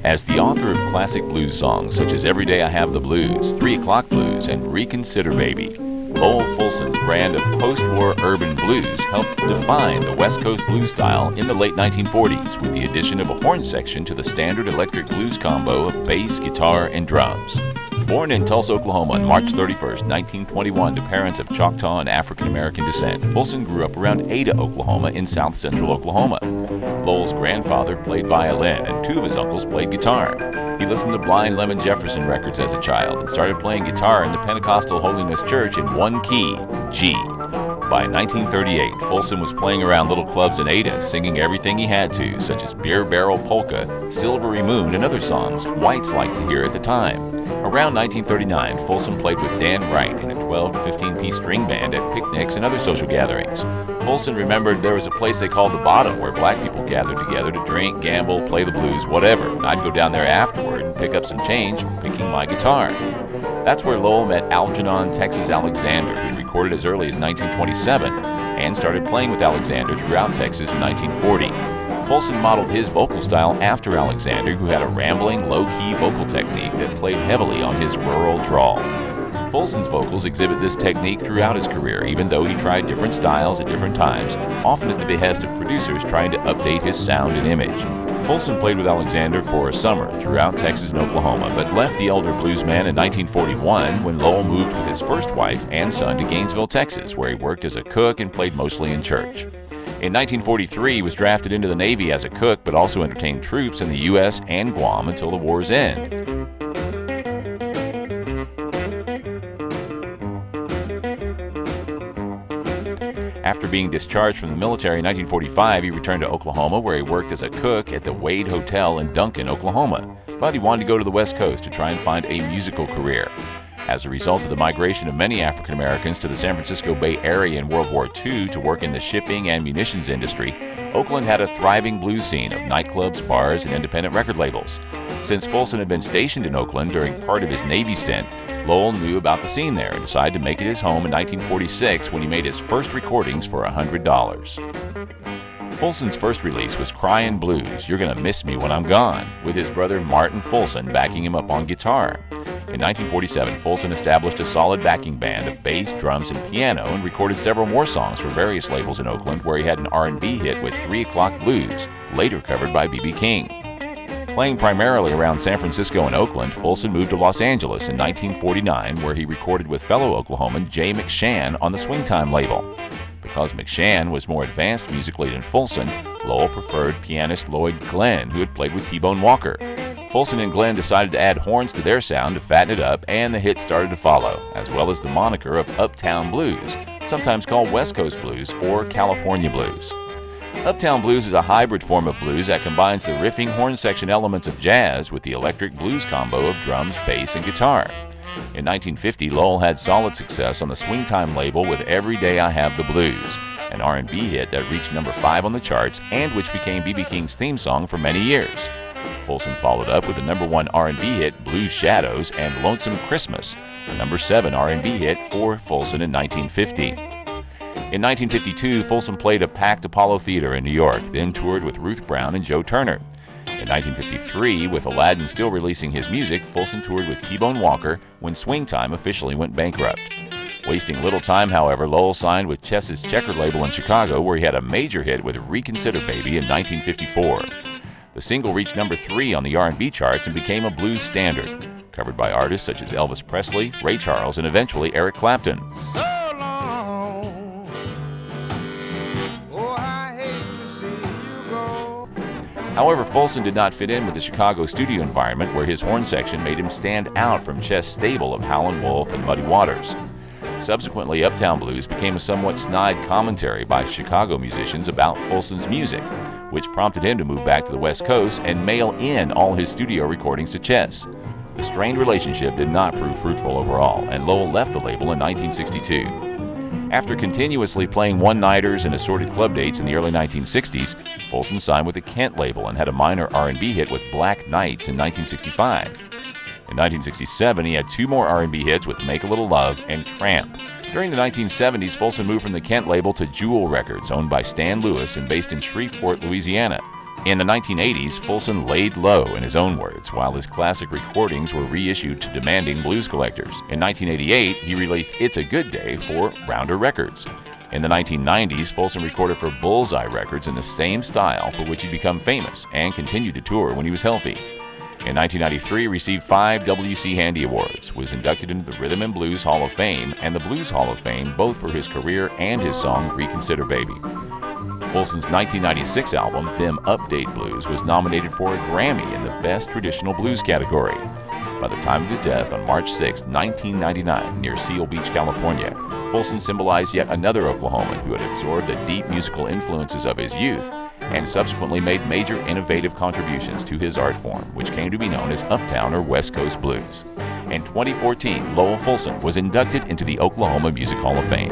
As the author of classic blues songs such as Every Day I Have the Blues, 3 O'Clock Blues, and Reconsider Baby, Lowell Fulson's brand of post-war urban blues helped define the West Coast blues style in the late 1940s with the addition of a horn section to the standard electric blues combo of bass, guitar, and drums. Born in Tulsa, Oklahoma on March 31, 1921 to parents of Choctaw and African-American descent, Fulson grew up around Ada, Oklahoma in south-central Oklahoma. Lowell's grandfather played violin and 2 of his uncles played guitar. He listened to Blind Lemon Jefferson records as a child and started playing guitar in the Pentecostal Holiness Church in one key, G. By 1938, Fulson was playing around little clubs in Ada, singing everything he had to, such as Beer Barrel Polka, Silvery Moon, and other songs whites liked to hear at the time. Around 1939, Fulson played with Dan Wright in a 12 to 15-piece string band at picnics and other social gatherings. Fulson remembered there was a place they called the Bottom where black people gathered together to drink, gamble, play the blues, whatever. And I'd go down there afterward and pick up some change picking my guitar. That's where Lowell met Algernon Texas Alexander, who recorded as early as 1927 and started playing with Alexander throughout Texas in 1940. Fulson modeled his vocal style after Alexander, who had a rambling, low-key vocal technique that played heavily on his rural drawl. Fulson's vocals exhibit this technique throughout his career, even though he tried different styles at different times, often at the behest of producers trying to update his sound and image. Fulson played with Alexander for a summer throughout Texas and Oklahoma, but left the elder bluesman in 1941 when Lowell moved with his first wife and son to Gainesville, Texas, where he worked as a cook and played mostly in church. In 1943, he was drafted into the Navy as a cook, but also entertained troops in the U.S. and Guam until the war's end. After being discharged from the military in 1945, he returned to Oklahoma, where he worked as a cook at the Wade Hotel in Duncan, Oklahoma. But he wanted to go to the West Coast to try and find a musical career. As a result of the migration of many African Americans to the San Francisco Bay Area in World War II to work in the shipping and munitions industry, Oakland had a thriving blues scene of nightclubs, bars, and independent record labels. Since Fulson had been stationed in Oakland during part of his Navy stint, Lowell knew about the scene there and decided to make it his home in 1946 when he made his first recordings for $100. Fulson's first release was Cryin' Blues, You're Gonna Miss Me When I'm Gone, with his brother Martin Fulson backing him up on guitar. In 1947, Fulson established a solid backing band of bass, drums, and piano and recorded several more songs for various labels in Oakland, where he had an R&B hit with 3 O'Clock Blues, later covered by B.B. King. Playing primarily around San Francisco and Oakland, Fulson moved to Los Angeles in 1949, where he recorded with fellow Oklahoman Jay McShann on the Swingtime label. Because McShann was more advanced musically than Fulson, Lowell preferred pianist Lloyd Glenn, who had played with T-Bone Walker. Fulson and Glenn decided to add horns to their sound to fatten it up, and the hits started to follow, as well as the moniker of Uptown Blues, sometimes called West Coast Blues or California Blues. Uptown Blues is a hybrid form of blues that combines the riffing horn section elements of jazz with the electric blues combo of drums, bass, and guitar. In 1950, Lowell had solid success on the Swingtime label with Every Day I Have the Blues, an R&B hit that reached number 5 on the charts and which became B.B. King's theme song for many years. Fulson followed up with the number 1 R&B hit Blue Shadows and Lonesome Christmas, the number 7 R&B hit for Fulson in 1950. In 1952, Fulson played a packed Apollo Theater in New York, then toured with Ruth Brown and Joe Turner. In 1953, with Aladdin still releasing his music, Fulson toured with T-Bone Walker when Swingtime officially went bankrupt. Wasting little time, however, Lowell signed with Chess's Checker label in Chicago, where he had a major hit with Reconsider Baby in 1954. The single reached number 3 on the R&B charts and became a blues standard, covered by artists such as Elvis Presley, Ray Charles, and eventually Eric Clapton. However, Fulson did not fit in with the Chicago studio environment, where his horn section made him stand out from Chess' stable of Howlin' Wolf and Muddy Waters. Subsequently, Uptown Blues became a somewhat snide commentary by Chicago musicians about Fulson's music, which prompted him to move back to the West Coast and mail in all his studio recordings to Chess. The strained relationship did not prove fruitful overall, and Lowell left the label in 1962. After continuously playing one-nighters and assorted club dates in the early 1960s, Fulson signed with the Kent label and had a minor R&B hit with Black Nights in 1965. In 1967, he had 2 more R&B hits with Make a Little Love and Tramp. During the 1970s, Fulson moved from the Kent label to Jewel Records, owned by Stan Lewis and based in Shreveport, Louisiana. In the 1980s, Fulson laid low, in his own words, while his classic recordings were reissued to demanding blues collectors. In 1988, he released It's a Good Day for Rounder Records. In the 1990s, Fulson recorded for Bullseye Records in the same style for which he'd become famous and continued to tour when he was healthy. In 1993, received 5 W.C. Handy Awards, was inducted into the Rhythm and Blues Hall of Fame and the Blues Hall of Fame, both for his career and his song Reconsider Baby. Fulson's 1996 album, Them Update Blues, was nominated for a Grammy in the Best Traditional Blues category. By the time of his death on March 6, 1999, near Seal Beach, California, Fulson symbolized yet another Oklahoman who had absorbed the deep musical influences of his youth and subsequently made major innovative contributions to his art form, which came to be known as Uptown or West Coast Blues. In 2014, Lowell Fulson was inducted into the Oklahoma Music Hall of Fame.